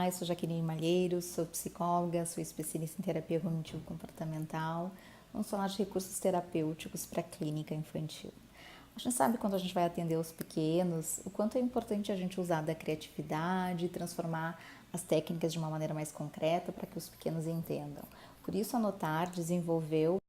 Olá, eu sou Jaqueline Malheiro, sou psicóloga, sou especialista em terapia cognitivo-comportamental. Vamos falar de recursos terapêuticos para a clínica infantil. A gente sabe quando a gente vai atender os pequenos, o quanto é importante a gente usar da criatividade, transformar as técnicas de uma maneira mais concreta para que os pequenos entendam. Por isso, a Notar desenvolveu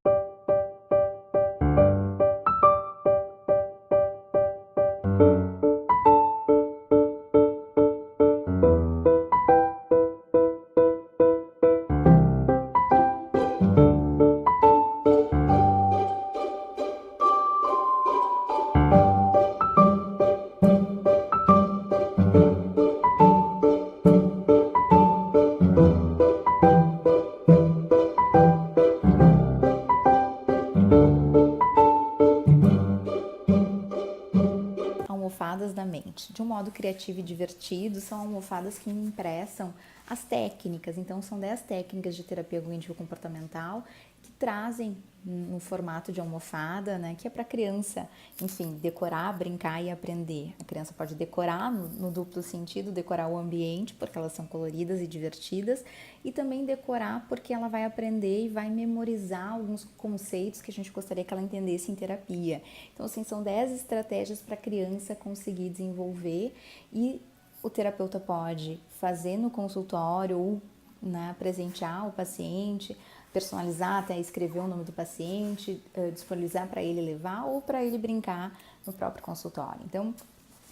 almofadas da mente. De um modo criativo e divertido, são almofadas que impressam as técnicas. Então, são 10 técnicas de terapia cognitivo-comportamental que trazem no formato de almofada, né, que é para criança, enfim, decorar, brincar e aprender. A criança pode decorar no duplo sentido, decorar o ambiente, porque elas são coloridas e divertidas, e também decorar porque ela vai aprender e vai memorizar alguns conceitos que a gente gostaria que ela entendesse em terapia. Então, assim, são 10 estratégias para a criança conseguir desenvolver, e o terapeuta pode fazer no consultório ou, né, presentear o paciente, personalizar, até escrever o nome do paciente, disponibilizar para ele levar ou para ele brincar no próprio consultório. Então,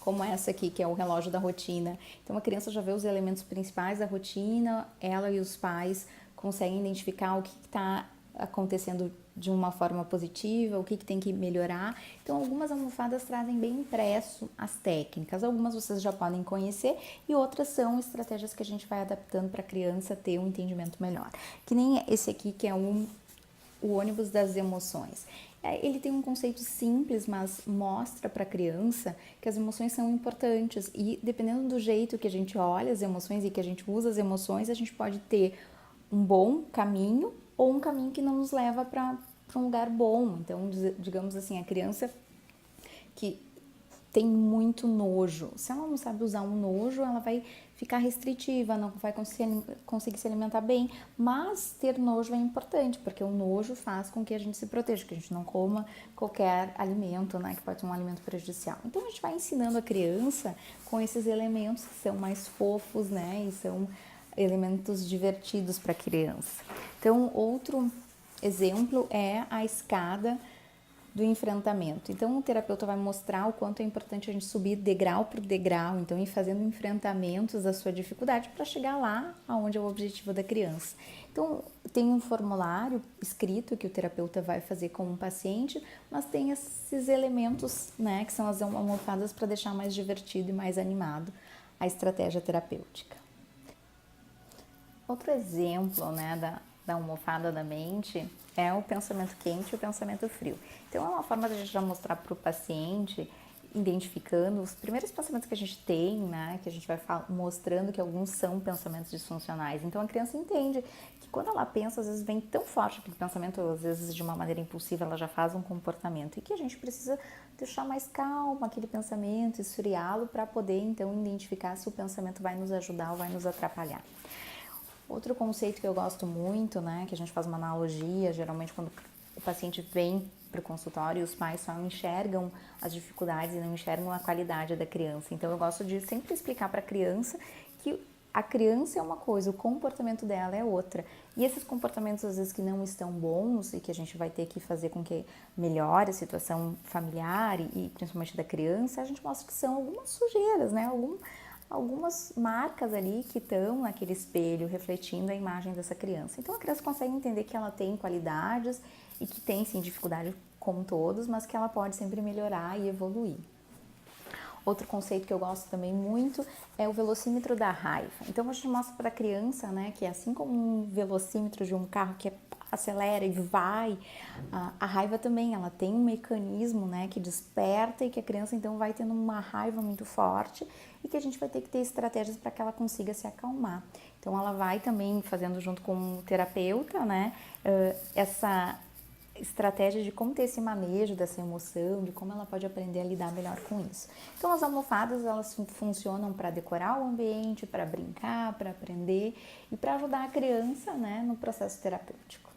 como essa aqui, que é o relógio da rotina. Então, a criança já vê os elementos principais da rotina, ela e os pais conseguem identificar o que está acontecendo de uma forma positiva, o que tem que melhorar. Então, algumas almofadas trazem bem impresso as técnicas, algumas vocês já podem conhecer e outras são estratégias que a gente vai adaptando para a criança ter um entendimento melhor. Que nem esse aqui, que é o ônibus das emoções. Ele tem um conceito simples, mas mostra para a criança que as emoções são importantes e dependendo do jeito que a gente olha as emoções e que a gente usa as emoções, a gente pode ter um bom caminho ou um caminho que não nos leva para um lugar bom. Então, digamos assim, a criança que tem muito nojo, se ela não sabe usar um nojo, ela vai ficar restritiva, não vai conseguir se alimentar bem, mas ter nojo é importante, porque o nojo faz com que a gente se proteja, que a gente não coma qualquer alimento, né, que pode ser um alimento prejudicial. Então, a gente vai ensinando a criança com esses elementos que são mais fofos, né, e são elementos divertidos para a criança. Então, outro exemplo é a escada do enfrentamento. Então, o terapeuta vai mostrar o quanto é importante a gente subir degrau por degrau, então ir fazendo enfrentamentos da sua dificuldade para chegar lá aonde é o objetivo da criança. Então, tem um formulário escrito que o terapeuta vai fazer com um paciente, mas tem esses elementos, né, que são as almofadas para deixar mais divertido e mais animado a estratégia terapêutica. Outro exemplo, né, da almofada da mente é o pensamento quente e o pensamento frio. Então, é uma forma de a gente já mostrar para o paciente, identificando os primeiros pensamentos que a gente tem, né, que a gente vai mostrando que alguns são pensamentos disfuncionais. Então, a criança entende que quando ela pensa, às vezes vem tão forte aquele pensamento, às vezes de uma maneira impulsiva, ela já faz um comportamento, e que a gente precisa deixar mais calmo aquele pensamento, esfriá-lo para poder, então, identificar se o pensamento vai nos ajudar ou vai nos atrapalhar. Outro conceito que eu gosto muito, né, que a gente faz uma analogia, geralmente quando o paciente vem para o consultório, os pais só enxergam as dificuldades e não enxergam a qualidade da criança. Então, eu gosto de sempre explicar para a criança que a criança é uma coisa, o comportamento dela é outra. E esses comportamentos, às vezes, que não estão bons e que a gente vai ter que fazer com que melhore a situação familiar e principalmente da criança, a gente mostra que são algumas sujeiras, né, algumas marcas ali que estão naquele espelho refletindo a imagem dessa criança. Então, a criança consegue entender que ela tem qualidades e que tem, sim, dificuldade como todos, mas que ela pode sempre melhorar e evoluir. Outro conceito que eu gosto também muito é o velocímetro da raiva. Então, a gente mostra para a criança, né, que assim como um velocímetro de um carro que acelera e vai, a raiva também, ela tem um mecanismo, né, que desperta e que a criança então vai tendo uma raiva muito forte e que a gente vai ter que ter estratégias para que ela consiga se acalmar. Então, ela vai também fazendo junto com o terapeuta, né, estratégias de como ter esse manejo dessa emoção, de como ela pode aprender a lidar melhor com isso. Então as almofadas, elas funcionam para decorar o ambiente, para brincar, para aprender e para ajudar a criança, né, no processo terapêutico.